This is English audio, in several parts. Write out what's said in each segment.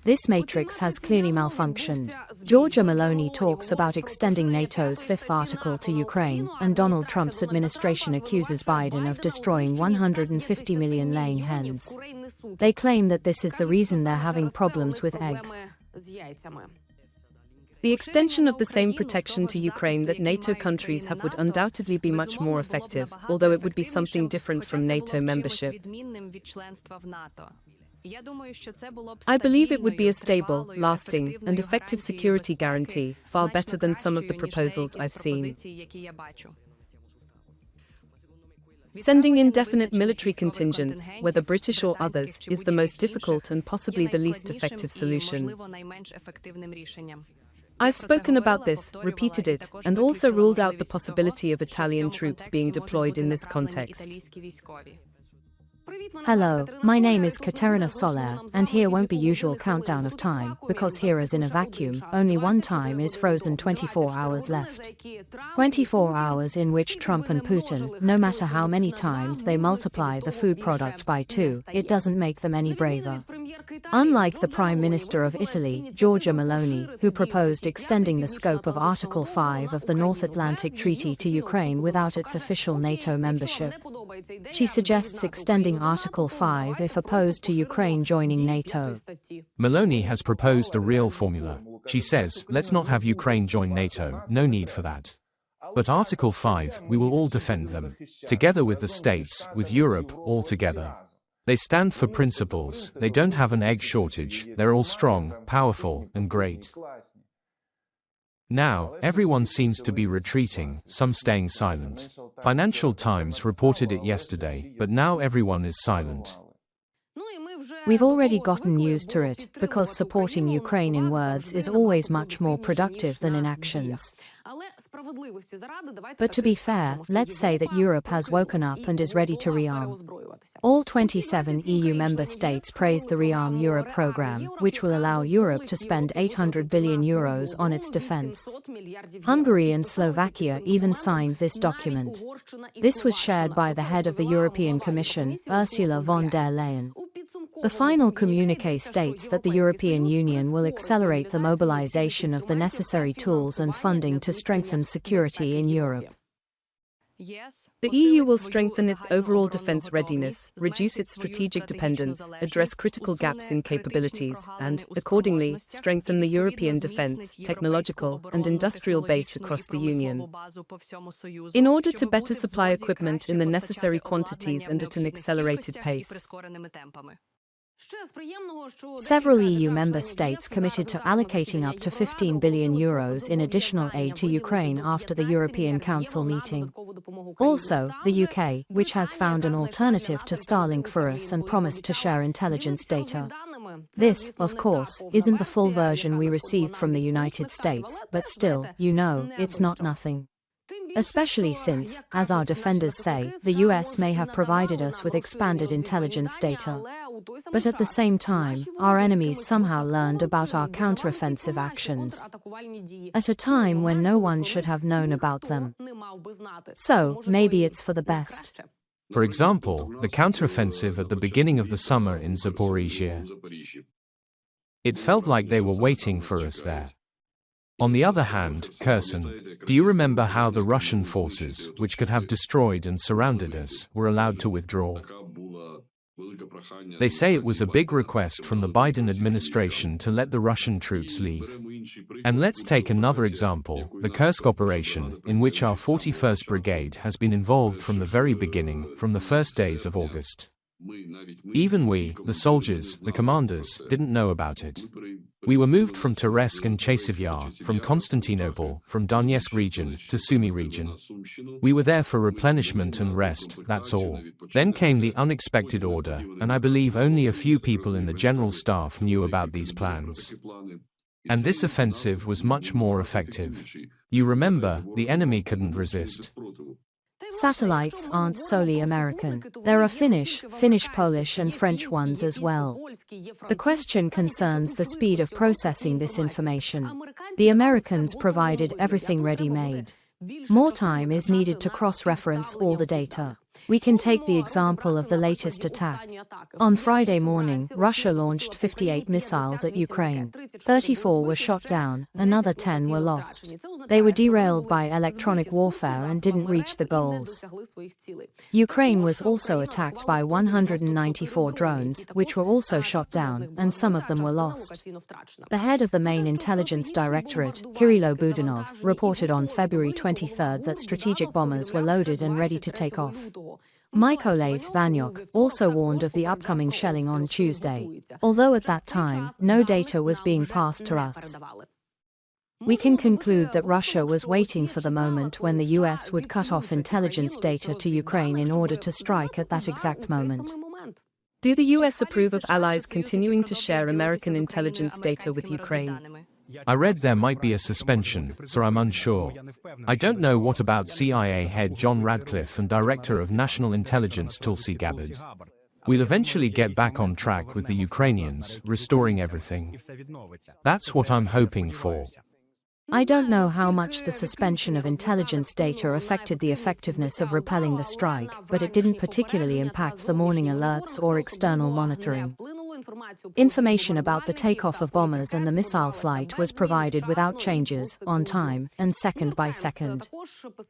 This matrix has clearly malfunctioned. Giorgia Meloni talks about extending NATO's fifth article to Ukraine, and Donald Trump's administration accuses Biden of destroying 150 million laying hens. They claim that this is the reason they're having problems with eggs. The extension of the same protection to Ukraine that NATO countries have would undoubtedly be much more effective, although it would be something different from NATO membership. I believe it would be a stable, lasting, and effective security guarantee, far better than some of the proposals I've seen. Sending indefinite military contingents, whether British or others, is the most difficult and possibly the least effective solution. I've spoken about this, repeated it, and also ruled out the possibility of Italian troops being deployed in this context. Hello, my name is Katerina Soler, and here won't be usual countdown of time, because here as in a vacuum, only one time is frozen 24 hours left. 24 hours in which Trump and Putin, no matter how many times they multiply the food product by 2, it doesn't make them any braver. Unlike the Prime Minister of Italy, Giorgia Meloni, who proposed extending the scope of Article 5 of the North Atlantic Treaty to Ukraine without its official NATO membership. She suggests extending Article 5 if opposed to Ukraine joining NATO. Meloni has proposed a real formula. She says, let's not have Ukraine join NATO, no need for that. But Article 5, we will all defend them. Together with the states, with Europe, all together. They stand for principles, they don't have an egg shortage, they're all strong, powerful, and great. Now, everyone seems to be retreating, some staying silent. Financial Times reported it yesterday, but now everyone is silent. We've already gotten used to it, because supporting Ukraine in words is always much more productive than in actions. But to be fair, let's say that Europe has woken up and is ready to rearm. All 27 EU member states praised the Rearm Europe program, which will allow Europe to spend €800 billion on its defense. Hungary and Slovakia even signed this document. This was shared by the head of the European Commission, Ursula von der Leyen. The final communiqué states that the European Union will accelerate the mobilization of the necessary tools and funding to strengthen security in Europe. The EU will strengthen its overall defense readiness, reduce its strategic dependence, address critical gaps in capabilities, and, accordingly, strengthen the European defense, technological, and industrial base across the Union. In order to better supply equipment in the necessary quantities and at an accelerated pace. Several EU member states committed to allocating up to €15 billion in additional aid to Ukraine after the European Council meeting. Also, the UK, which has found an alternative to Starlink for us and promised to share intelligence data. This, of course, isn't the full version we received from the United States, but still, it's not nothing. Especially since, as our defenders say, the US may have provided us with expanded intelligence data. But at the same time, our enemies somehow learned about our counteroffensive actions at a time when no one should have known about them. So, maybe it's for the best. For example, the counteroffensive at the beginning of the summer in Zaporizhia. It felt like they were waiting for us there. On the other hand, Kherson, do you remember how the Russian forces, which could have destroyed and surrounded us, were allowed to withdraw? They say it was a big request from the Biden administration to let the Russian troops leave. And let's take another example, the Kursk operation, in which our 41st Brigade has been involved from the very beginning, from the first days of August. Even we, the soldiers, the commanders, didn't know about it. We were moved from Terezk and Chasiv Yar, from Constantinople, from Donetsk region, to Sumy region. We were there for replenishment and rest, that's all. Then came the unexpected order, and I believe only a few people in the general staff knew about these plans. And this offensive was much more effective. You remember, the enemy couldn't resist. Satellites aren't solely American. There are Finnish, Polish and French ones as well. The question concerns the speed of processing this information. The Americans provided everything ready-made. More time is needed to cross-reference all the data. We can take the example of the latest attack. On Friday morning, Russia launched 58 missiles at Ukraine. 34 were shot down, another 10 were lost. They were derailed by electronic warfare and didn't reach the goals. Ukraine was also attacked by 194 drones, which were also shot down, and some of them were lost. The head of the main intelligence directorate, Kirilo Budanov, reported on February 23 that strategic bombers were loaded and ready to take off. Mykolaiv Zvanyuk also warned of the upcoming shelling on Tuesday, although at that time, no data was being passed to us. We can conclude that Russia was waiting for the moment when the US would cut off intelligence data to Ukraine in order to strike at that exact moment. Do the US approve of allies continuing to share American intelligence data with Ukraine? I read there might be a suspension, so I'm unsure. I don't know what about CIA head John Radcliffe and Director of National Intelligence Tulsi Gabbard. We'll eventually get back on track with the Ukrainians, restoring everything. That's what I'm hoping for. I don't know how much the suspension of intelligence data affected the effectiveness of repelling the strike, but it didn't particularly impact the morning alerts or external monitoring. Information about the takeoff of bombers and the missile flight was provided without changes, on time, and second by second.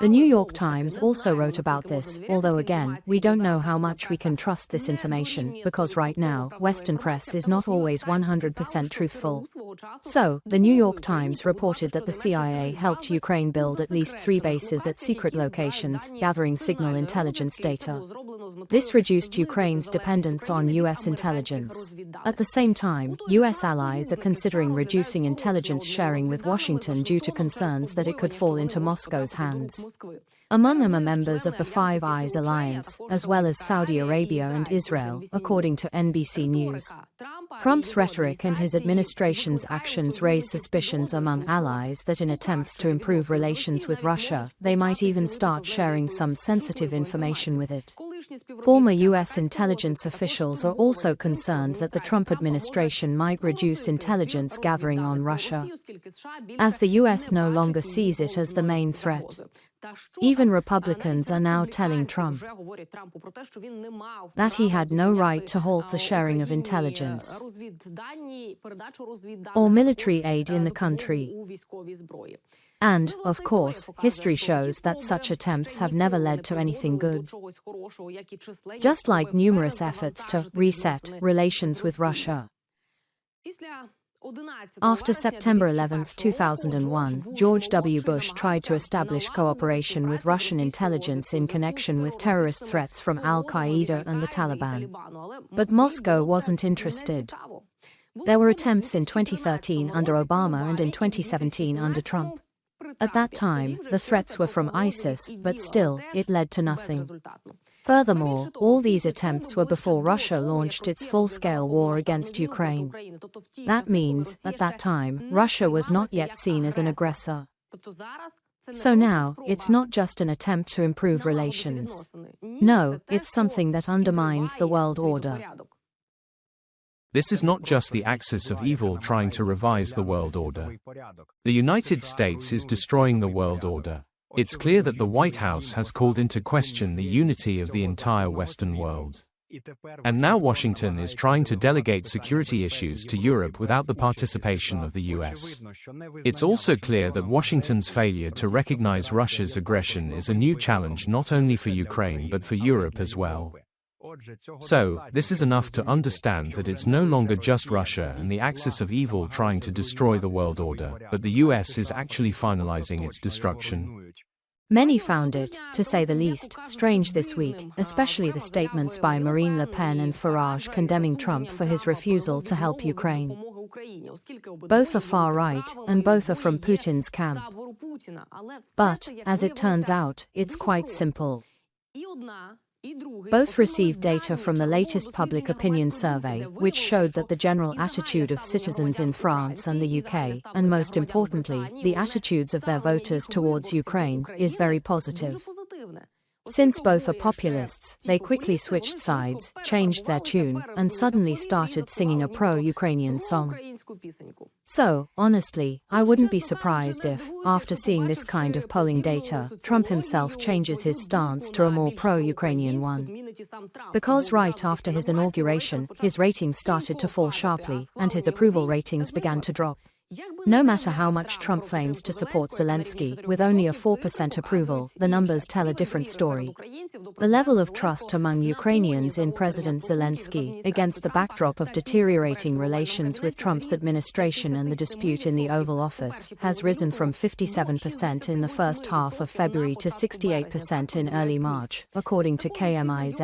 The New York Times also wrote about this, although again, we don't know how much we can trust this information, because right now, Western press is not always 100% truthful. So, the New York Times reported that the CIA helped Ukraine build at least 3 bases at secret locations, gathering signal intelligence data. This reduced Ukraine's dependence on US intelligence. At the same time, US allies are considering reducing intelligence sharing with Washington due to concerns that it could fall into Moscow's hands. Among them are members of the Five Eyes Alliance, as well as Saudi Arabia and Israel, according to NBC News. Trump's rhetoric and his administration's actions raise suspicions among allies that in attempts to improve relations with Russia, they might even start sharing some sensitive information with it. Former US intelligence officials are also concerned that the Trump administration might reduce intelligence gathering on Russia, as the US no longer sees it as the main threat. Even Republicans are now telling Trump that he had no right to halt the sharing of intelligence or military aid in the country. And, of course, history shows that such attempts have never led to anything good. Just like numerous efforts to reset relations with Russia. After September 11, 2001, George W. Bush tried to establish cooperation with Russian intelligence in connection with terrorist threats from al-Qaeda and the Taliban. But Moscow wasn't interested. There were attempts in 2013 under Obama and in 2017 under Trump. At that time, the threats were from ISIS, but still, it led to nothing. Furthermore, all these attempts were before Russia launched its full-scale war against Ukraine. That means, at that time, Russia was not yet seen as an aggressor. So now, it's not just an attempt to improve relations. No, it's something that undermines the world order. This is not just the axis of evil trying to revise the world order. The United States is destroying the world order. It's clear that the White House has called into question the unity of the entire Western world. And now Washington is trying to delegate security issues to Europe without the participation of the US. It's also clear that Washington's failure to recognize Russia's aggression is a new challenge not only for Ukraine but for Europe as well. So, this is enough to understand that it's no longer just Russia and the axis of evil trying to destroy the world order, but the US is actually finalizing its destruction. Many found it, to say the least, strange this week, especially the statements by Marine Le Pen and Farage condemning Trump for his refusal to help Ukraine. Both are far-right, and both are from Putin's camp. But, as it turns out, it's quite simple. Both received data from the latest public opinion survey, which showed that the general attitude of citizens in France and the UK, and most importantly, the attitudes of their voters towards Ukraine, is very positive. Since both are populists, they quickly switched sides, changed their tune, and suddenly started singing a pro-Ukrainian song. So, honestly, I wouldn't be surprised if, after seeing this kind of polling data, Trump himself changes his stance to a more pro-Ukrainian one. Because right after his inauguration, his ratings started to fall sharply, and his approval ratings began to drop. No matter how much Trump claims to support Zelensky, with only a 4% approval, the numbers tell a different story. The level of trust among Ukrainians in President Zelensky, against the backdrop of deteriorating relations with Trump's administration and the dispute in the Oval Office, has risen from 57% in the first half of February to 68% in early March, according to KMIZ.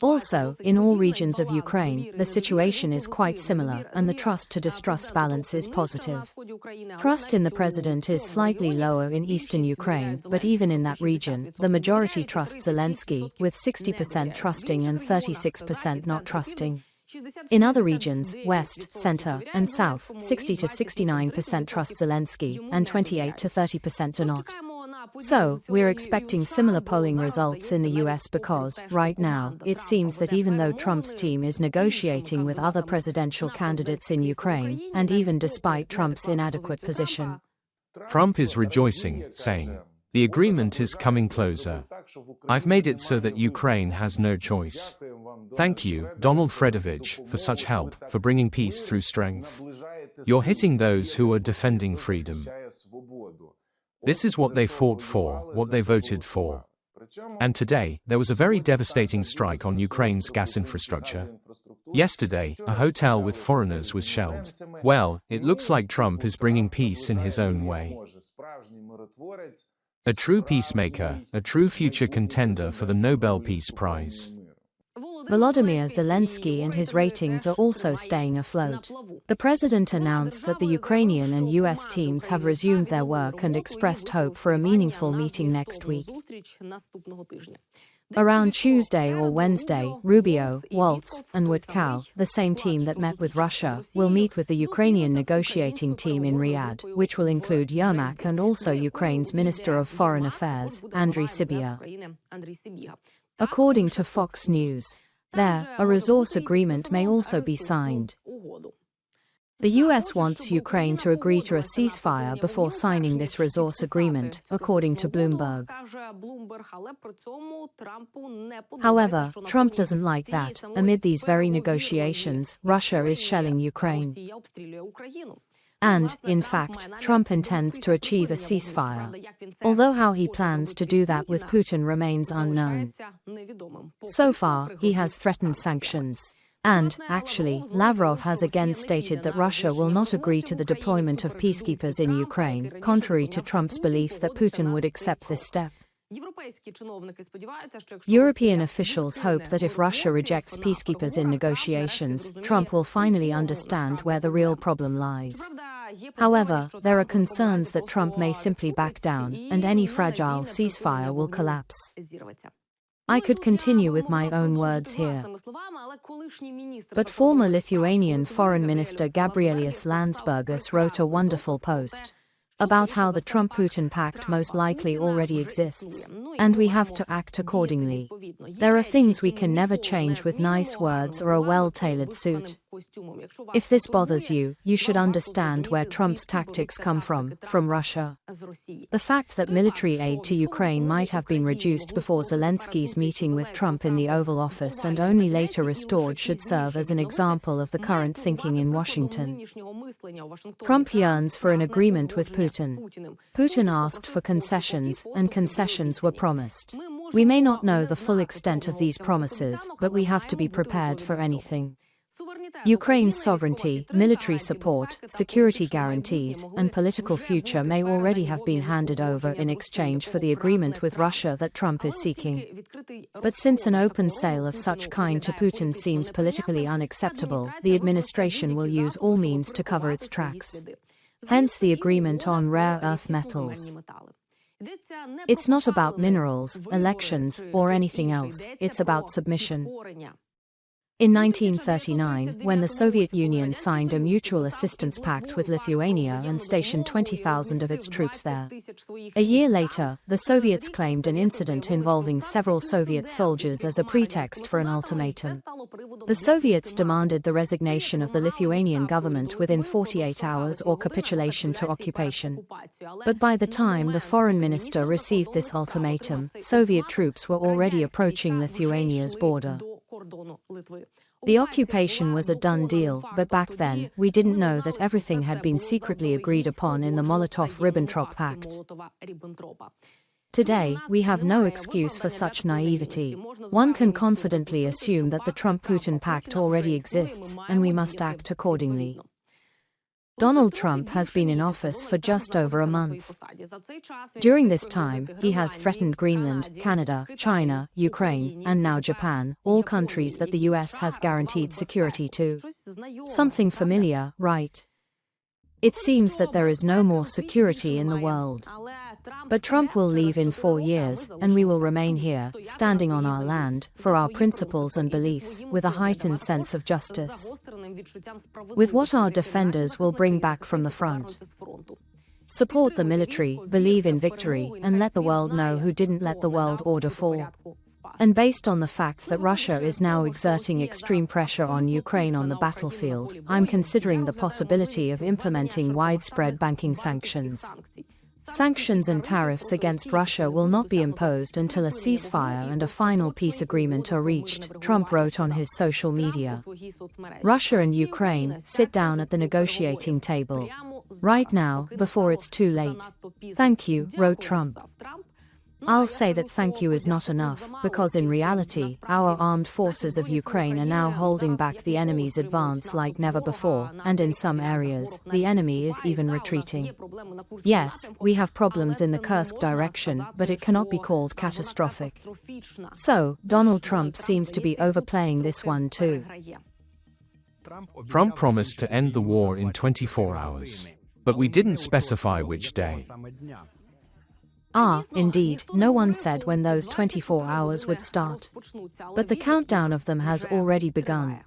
Also, in all regions of Ukraine, the situation is quite similar, and the trust-to-distrust balance is positive. Trust in the president is slightly lower in eastern Ukraine, but even in that region, the majority trusts Zelensky, with 60% trusting and 36% not trusting. In other regions, west, center, and south, 60 to 69% trust Zelensky, and 28 to 30% do not. So, we're expecting similar polling results in the US because, right now, it seems that even though Trump's team is negotiating with other presidential candidates in Ukraine, and even despite Trump's inadequate position, Trump is rejoicing, saying, "The agreement is coming closer. I've made it so that Ukraine has no choice. Thank you, Donald Fredovich, for such help, for bringing peace through strength. You're hitting those who are defending freedom. This is what they fought for, what they voted for." And today, there was a very devastating strike on Ukraine's gas infrastructure. Yesterday, a hotel with foreigners was shelled. Well, it looks like Trump is bringing peace in his own way. A true peacemaker, a true future contender for the Nobel Peace Prize. Volodymyr Zelensky and his ratings are also staying afloat. The president announced that the Ukrainian and US teams have resumed their work and expressed hope for a meaningful meeting next week. Around Tuesday or Wednesday, Rubio, Waltz, and Witkow, the same team that met with Russia, will meet with the Ukrainian negotiating team in Riyadh, which will include Yermak and also Ukraine's Minister of Foreign Affairs, Andriy Sybiha. According to Fox News, a resource agreement may also be signed. The US wants Ukraine to agree to a ceasefire before signing this resource agreement, according to Bloomberg. However, Trump doesn't like that. Amid these very negotiations, Russia is shelling Ukraine. And, in fact, Trump intends to achieve a ceasefire. Although how he plans to do that with Putin remains unknown. So far, he has threatened sanctions. And, actually, Lavrov has again stated that Russia will not agree to the deployment of peacekeepers in Ukraine, contrary to Trump's belief that Putin would accept this step. European officials hope that if Russia rejects peacekeepers in negotiations, Trump will finally understand where the real problem lies. However, there are concerns that Trump may simply back down, and any fragile ceasefire will collapse. I could continue with my own words here. But former Lithuanian Foreign Minister Gabrielius Landsbergis wrote a wonderful post about how the Trump-Putin pact most likely already exists, and we have to act accordingly. There are things we can never change with nice words or a well-tailored suit. If this bothers you, you should understand where Trump's tactics come from Russia. The fact that military aid to Ukraine might have been reduced before Zelensky's meeting with Trump in the Oval Office and only later restored should serve as an example of the current thinking in Washington. Trump yearns for an agreement with Putin. Putin asked for concessions, and concessions were promised. We may not know the full extent of these promises, but we have to be prepared for anything. Ukraine's sovereignty, military support, security guarantees, and political future may already have been handed over in exchange for the agreement with Russia that Trump is seeking. But since an open sale of such kind to Putin seems politically unacceptable, the administration will use all means to cover its tracks. Hence the agreement on rare earth metals. It's not about minerals, elections, or anything else, it's about submission. In 1939, when the Soviet Union signed a mutual assistance pact with Lithuania and stationed 20,000 of its troops there. A year later, the Soviets claimed an incident involving several Soviet soldiers as a pretext for an ultimatum. The Soviets demanded the resignation of the Lithuanian government within 48 hours or capitulation to occupation. But by the time the foreign minister received this ultimatum, Soviet troops were already approaching Lithuania's border. The occupation was a done deal, but back then, we didn't know that everything had been secretly agreed upon in the Molotov-Ribbentrop Pact. Today, we have no excuse for such naivety. One can confidently assume that the Trump-Putin pact already exists, and we must act accordingly. Donald Trump has been in office for just over a month. During this time, he has threatened Greenland, Canada, China, Ukraine, and now Japan, all countries that the US has guaranteed security to. Something familiar, right? It seems that there is no more security in the world. But Trump will leave in 4 years, and we will remain here, standing on our land, for our principles and beliefs, with a heightened sense of justice. With what our defenders will bring back from the front. Support the military, believe in victory, and let the world know who didn't let the world order fall. And based on the fact that Russia is now exerting extreme pressure on Ukraine on the battlefield, I'm considering the possibility of implementing widespread banking sanctions. Sanctions and tariffs against Russia will not be imposed until a ceasefire and a final peace agreement are reached, Trump wrote on his social media. Russia and Ukraine, sit down at the negotiating table. Right now, before it's too late. Thank you, wrote Trump. I'll say that thank you is not enough, because in reality, our armed forces of Ukraine are now holding back the enemy's advance like never before, and in some areas, the enemy is even retreating. Yes, we have problems in the Kursk direction, but it cannot be called catastrophic. So, Donald Trump seems to be overplaying this one too. Trump promised to end the war in 24 hours. But we didn't specify which day. Indeed, no one said when those 24 hours would start. But the countdown of them has already begun.